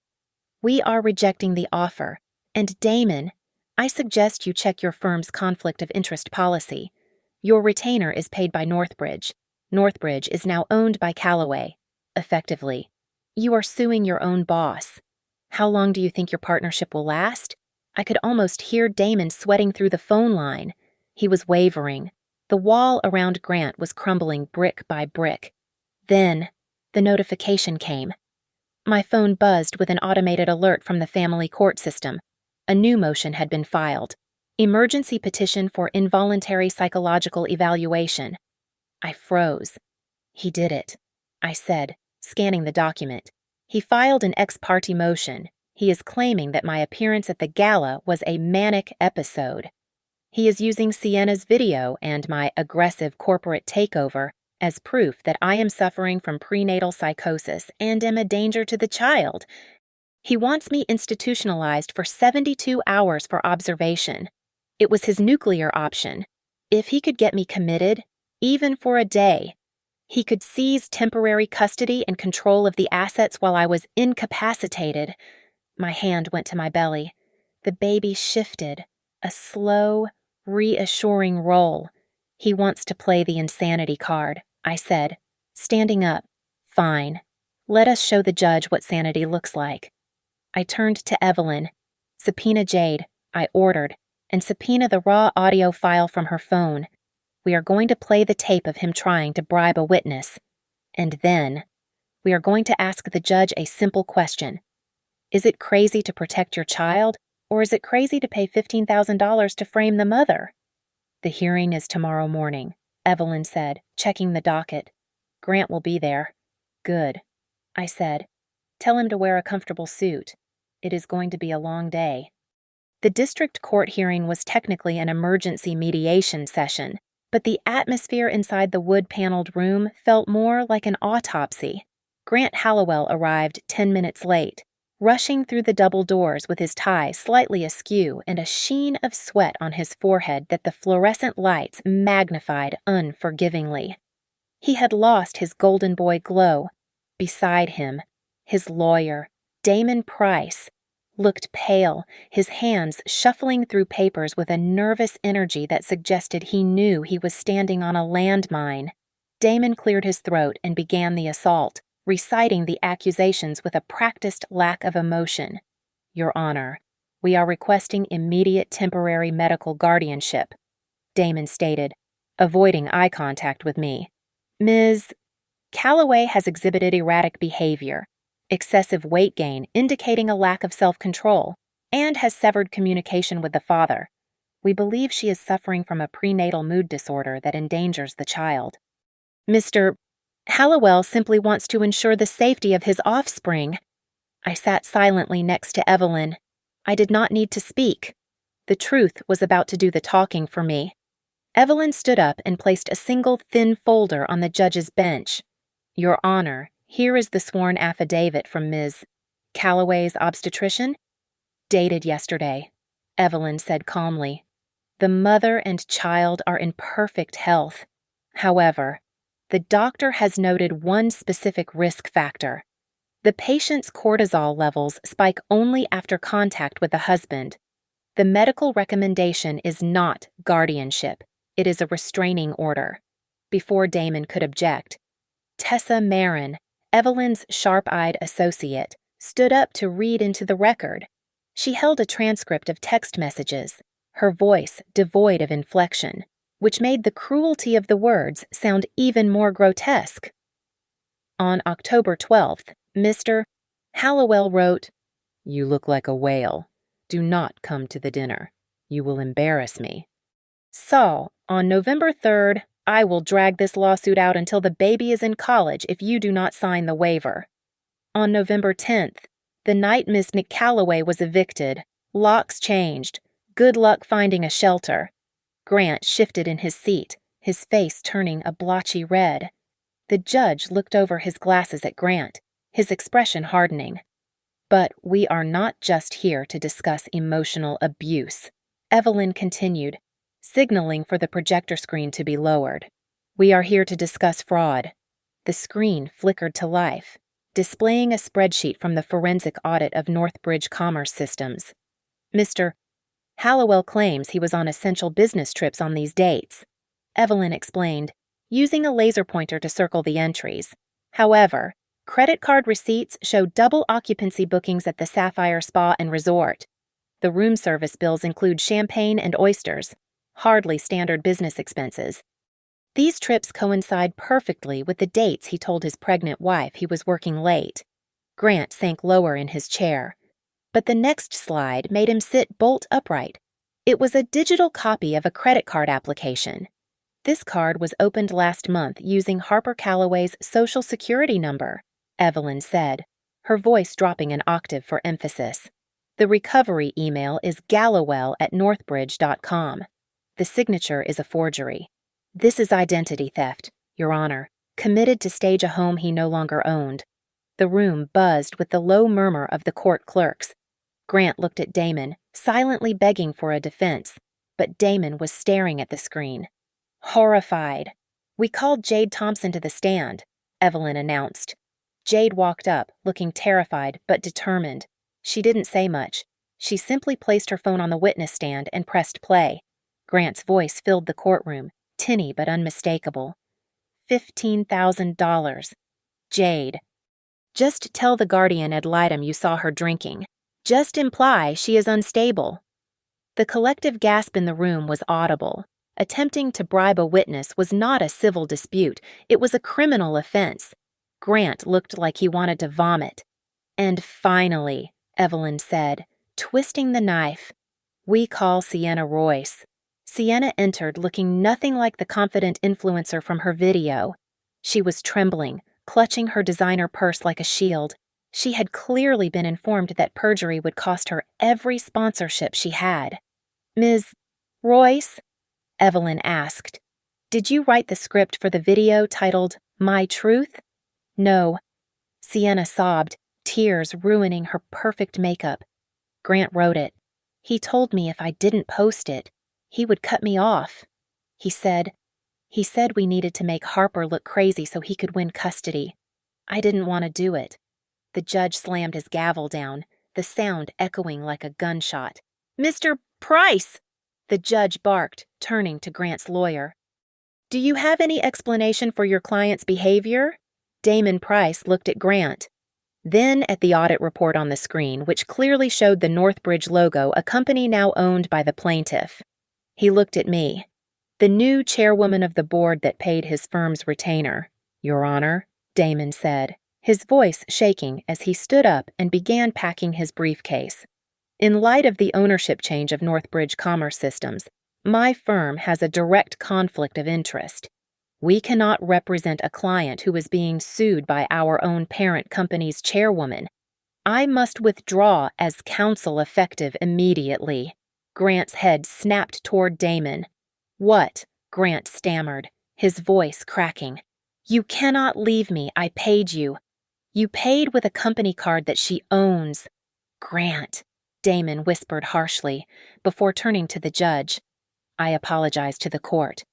We are rejecting the offer. And Damon, I suggest you check your firm's conflict of interest policy. Your retainer is paid by Northbridge. Northbridge is now owned by Callaway. Effectively. You are suing your own boss. How long do you think your partnership will last? I could almost hear Damon sweating through the phone line. He was wavering. The wall around Grant was crumbling brick by brick. Then, the notification came. My phone buzzed with an automated alert from the family court system. A new motion had been filed. Emergency petition for involuntary psychological evaluation. I froze. He did it, I said, scanning the document. He filed an ex parte motion. He is claiming that my appearance at the gala was a manic episode. He is using Sienna's video and my aggressive corporate takeover as proof that I am suffering from prenatal psychosis and am a danger to the child. He wants me institutionalized for 72 hours for observation. It was his nuclear option. If he could get me committed, even for a day, he could seize temporary custody and control of the assets while I was incapacitated. My hand went to my belly. The baby shifted, a slow, reassuring roll. He wants to play the insanity card, I said, standing up. Fine. Let us show the judge what sanity looks like. I turned to Evelyn. Subpoena Jade, I ordered, and subpoena the raw audio file from her phone. We are going to play the tape of him trying to bribe a witness. And then, we are going to ask the judge a simple question. Is it crazy to protect your child, or is it crazy to pay $15,000 to frame the mother? The hearing is tomorrow morning, Evelyn said, checking the docket. Grant will be there. Good, I said. Tell him to wear a comfortable suit. It is going to be a long day. The district court hearing was technically an emergency mediation session, but the atmosphere inside the wood-paneled room felt more like an autopsy. Grant Hallowell arrived 10 minutes late, rushing through the double doors with his tie slightly askew and a sheen of sweat on his forehead that the fluorescent lights magnified unforgivingly. He had lost his golden boy glow. Beside him, his lawyer, Damon Price, looked pale, his hands shuffling through papers with a nervous energy that suggested he knew he was standing on a landmine. Damon cleared his throat and began the assault, reciting the accusations with a practiced lack of emotion. Your Honor, we are requesting immediate temporary medical guardianship, Damon stated, avoiding eye contact with me. Ms. Callaway has exhibited erratic behavior, excessive weight gain indicating a lack of self-control, and has severed communication with the father. We believe she is suffering from a prenatal mood disorder that endangers the child. Mr. Hallowell simply wants to ensure the safety of his offspring. I sat silently next to Evelyn. I did not need to speak. The truth was about to do the talking for me. Evelyn stood up and placed a single thin folder on the judge's bench. Your Honor, here is the sworn affidavit from Ms. Callaway's obstetrician. Dated yesterday, Evelyn said calmly. The mother and child are in perfect health. However, the doctor has noted one specific risk factor. The patient's cortisol levels spike only after contact with the husband. The medical recommendation is not guardianship. It is a restraining order. Before Damon could object, Tessa Marin, Evelyn's sharp-eyed associate, stood up to read into the record. She held a transcript of text messages, her voice devoid of inflection, which made the cruelty of the words sound even more grotesque. On October 12th, Mr. Hallowell wrote, "You look like a whale. Do not come to the dinner. You will embarrass me." So, on November 3rd, I will drag this lawsuit out until the baby is in college if you do not sign the waiver. On November 10th, the night Miss Nick Calloway was evicted, locks changed. Good luck finding a shelter. Grant shifted in his seat, his face turning a blotchy red. The judge looked over his glasses at Grant, his expression hardening. "But we are not just here to discuss emotional abuse," Evelyn continued, signaling for the projector screen to be lowered. "We are here to discuss fraud." The screen flickered to life, displaying a spreadsheet from the forensic audit of Northbridge Commerce Systems. "Mr. Hallowell claims he was on essential business trips on these dates," Evelyn explained, using a laser pointer to circle the entries. "However, credit card receipts show double occupancy bookings at the Sapphire Spa and Resort. The room service bills include champagne and oysters, hardly standard business expenses. These trips coincide perfectly with the dates he told his pregnant wife he was working late." Grant sank lower in his chair, but the next slide made him sit bolt upright. It was a digital copy of a credit card application. "This card was opened last month using Harper Calloway's Social Security number," Evelyn said, her voice dropping an octave for emphasis. "The recovery email is gallowell@northbridge.com. The signature is a forgery. This is identity theft, Your Honor, committed to stage a home he no longer owned." The room buzzed with the low murmur of the court clerks. Grant looked at Damon, silently begging for a defense, but Damon was staring at the screen. Horrified. "We called Jade Thompson to the stand," Evelyn announced. Jade walked up, looking terrified but determined. She didn't say much. She simply placed her phone on the witness stand and pressed play. Grant's voice filled the courtroom, tinny but unmistakable. $15,000. Jade. "Just tell the guardian ad litem you saw her drinking. Just imply she is unstable." The collective gasp in the room was audible. Attempting to bribe a witness was not a civil dispute, it was a criminal offense. Grant looked like he wanted to vomit. "And finally," Evelyn said, twisting the knife, "we call Sienna Royce." Sienna entered looking nothing like the confident influencer from her video. She was trembling, clutching her designer purse like a shield. She had clearly been informed that perjury would cost her every sponsorship she had. "Ms. Royce?" Evelyn asked. "Did you write the script for the video titled My Truth?" "No." Sienna sobbed, tears ruining her perfect makeup. "Grant wrote it. He told me if I didn't post it, he would cut me off. He said we needed to make Harper look crazy so he could win custody. I didn't want to do it." The judge slammed his gavel down, the sound echoing like a gunshot. "Mr. Price!" the judge barked, turning to Grant's lawyer. "Do you have any explanation for your client's behavior?" Damon Price looked at Grant, then at the audit report on the screen, which clearly showed the Northbridge logo, a company now owned by the plaintiff. He looked at me, the new chairwoman of the board that paid his firm's retainer. "Your Honor," Damon said, his voice shaking as he stood up and began packing his briefcase. "In light of the ownership change of Northbridge Commerce Systems, my firm has a direct conflict of interest. We cannot represent a client who is being sued by our own parent company's chairwoman. I must withdraw as counsel effective immediately." Grant's head snapped toward Damon. "What?" Grant stammered, his voice cracking. "You cannot leave me. I paid you. You paid with a company card that she owns." "Grant," Damon whispered harshly, before turning to the judge. "I apologize to the court."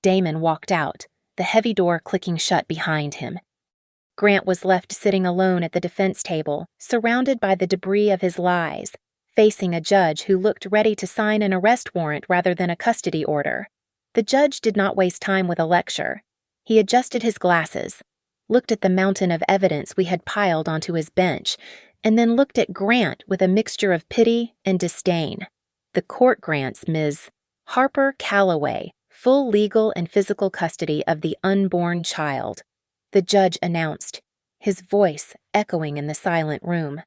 Damon walked out, the heavy door clicking shut behind him. Grant was left sitting alone at the defense table, surrounded by the debris of his lies, facing a judge who looked ready to sign an arrest warrant rather than a custody order. The judge did not waste time with a lecture. He adjusted his glasses, looked at the mountain of evidence we had piled onto his bench, and then looked at Grant with a mixture of pity and disdain. The court grants Ms. Harper Calloway full legal and physical custody of the unborn child, the judge announced, his voice echoing in the silent room.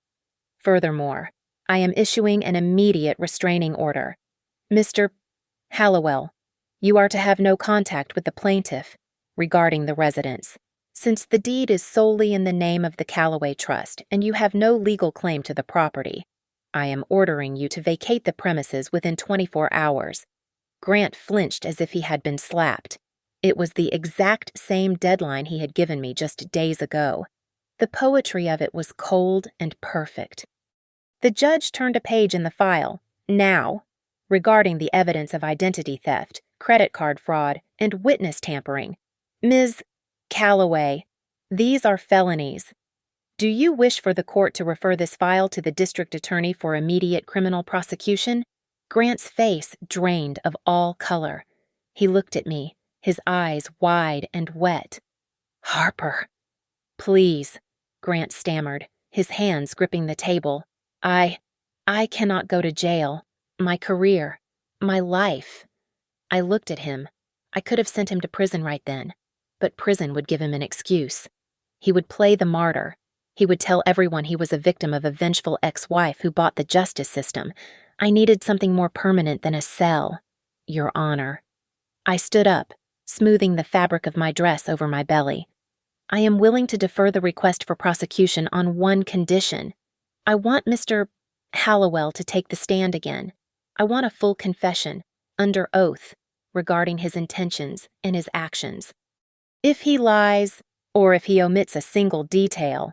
Furthermore, I am issuing an immediate restraining order. Mr. Hallowell, you are to have no contact with the plaintiff regarding the residence, since the deed is solely in the name of the Calloway Trust and you have no legal claim to the property. I am ordering you to vacate the premises within 24 hours. Grant flinched as if he had been slapped. It was the exact same deadline he had given me just days ago. The poetry of it was cold and perfect. The judge turned a page in the file, now, regarding the evidence of identity theft, credit card fraud, and witness tampering. Ms. Calloway, these are felonies. Do you wish for the court to refer this file to the district attorney for immediate criminal prosecution? Grant's face drained of all color. He looked at me, his eyes wide and wet. Harper. Please, Grant stammered, his hands gripping the table. I cannot go to jail. My career. My life. I looked at him. I could have sent him to prison right then, but prison would give him an excuse. He would play the martyr. He would tell everyone he was a victim of a vengeful ex-wife who bought the justice system. I needed something more permanent than a cell, Your Honor. I stood up, smoothing the fabric of my dress over my belly. I am willing to defer the request for prosecution on one condition. I want Mr. Hallowell to take the stand again. I want a full confession, under oath, regarding his intentions and his actions. If he lies, or if he omits a single detail,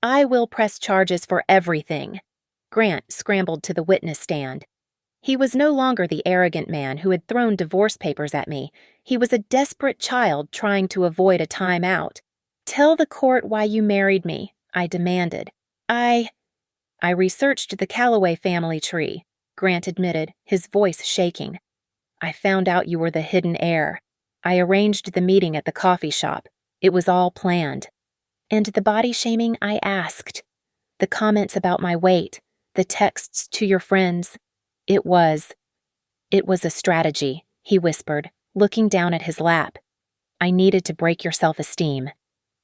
I will press charges for everything. Grant scrambled to the witness stand. He was no longer the arrogant man who had thrown divorce papers at me. He was a desperate child trying to avoid a time out. Tell the court why you married me, I demanded. I researched the Calloway family tree, Grant admitted, his voice shaking. I found out you were the hidden heir. I arranged the meeting at the coffee shop. It was all planned. And the body shaming I asked. The comments about my weight, the texts to your friends. It was a strategy, he whispered, looking down at his lap. I needed to break your self-esteem.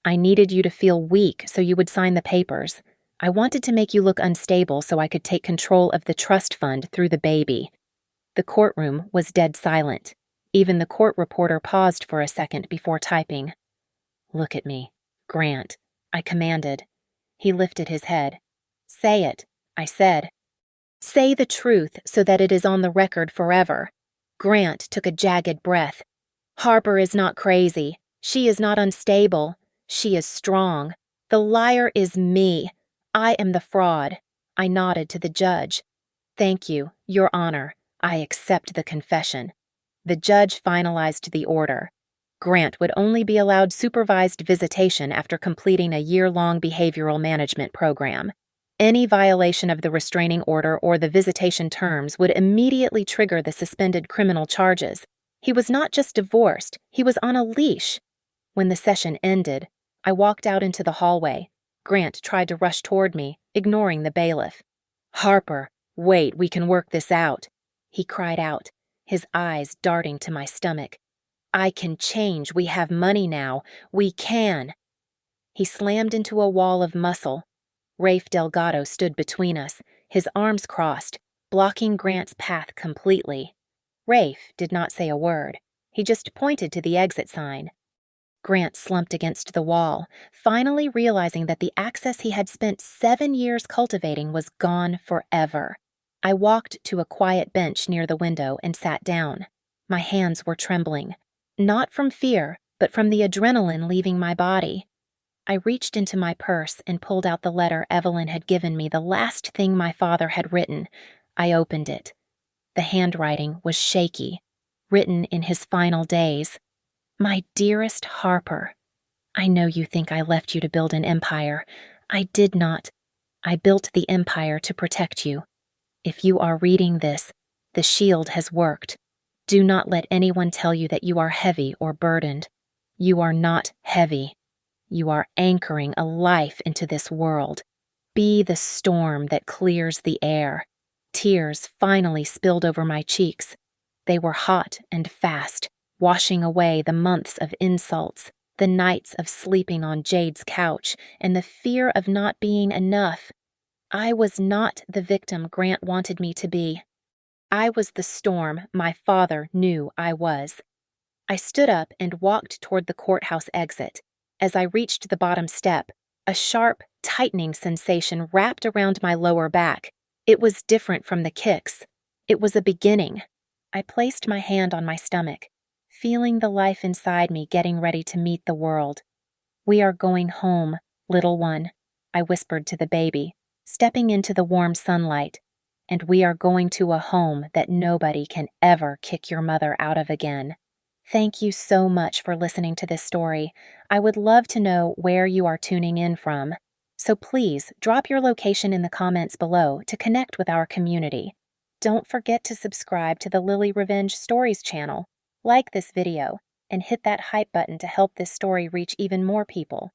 I needed you to feel weak so you would sign the papers. I wanted to make you look unstable so I could take control of the trust fund through the baby. The courtroom was dead silent. Even the court reporter paused for a second before typing. Look at me, Grant, I commanded. He lifted his head. Say it, I said. Say the truth so that it is on the record forever. Grant took a jagged breath. Harper is not crazy. She is not unstable. She is strong. The liar is me. I am the fraud. I nodded to the judge. Thank you, Your Honor. I accept the confession. The judge finalized the order. Grant would only be allowed supervised visitation after completing a year-long behavioral management program. Any violation of the restraining order or the visitation terms would immediately trigger the suspended criminal charges. He was not just divorced, he was on a leash. When the session ended, I walked out into the hallway. Grant tried to rush toward me, ignoring the bailiff. Harper, wait, we can work this out, he cried out, his eyes darting to my stomach. I can change. We have money now. We can. He slammed into a wall of muscle. Rafe Delgado stood between us, his arms crossed, blocking Grant's path completely. Rafe did not say a word. He just pointed to the exit sign. Grant slumped against the wall, finally realizing that the access he had spent 7 years cultivating was gone forever. I walked to a quiet bench near the window and sat down. My hands were trembling. Not from fear, but from the adrenaline leaving my body. I reached into my purse and pulled out the letter Evelyn had given me, the last thing my father had written. I opened it. The handwriting was shaky, written in his final days. My dearest Harper, I know you think I left you to build an empire. I did not. I built the empire to protect you. If you are reading this, the shield has worked. Do not let anyone tell you that you are heavy or burdened. You are not heavy. You are anchoring a life into this world. Be the storm that clears the air. Tears finally spilled over my cheeks. They were hot and fast, washing away the months of insults, the nights of sleeping on Jade's couch, and the fear of not being enough. I was not the victim Grant wanted me to be. I was the storm my father knew I was. I stood up and walked toward the courthouse exit. As I reached the bottom step, a sharp, tightening sensation wrapped around my lower back. It was different from the kicks. It was a beginning. I placed my hand on my stomach, feeling the life inside me getting ready to meet the world. "We are going home, little one," I whispered to the baby, stepping into the warm sunlight. "And we are going to a home that nobody can ever kick your mother out of again." Thank you so much for listening to this story. I would love to know where you are tuning in from. So please drop your location in the comments below to connect with our community. Don't forget to subscribe to the Lily Revenge Stories channel, like this video, and hit that hype button to help this story reach even more people.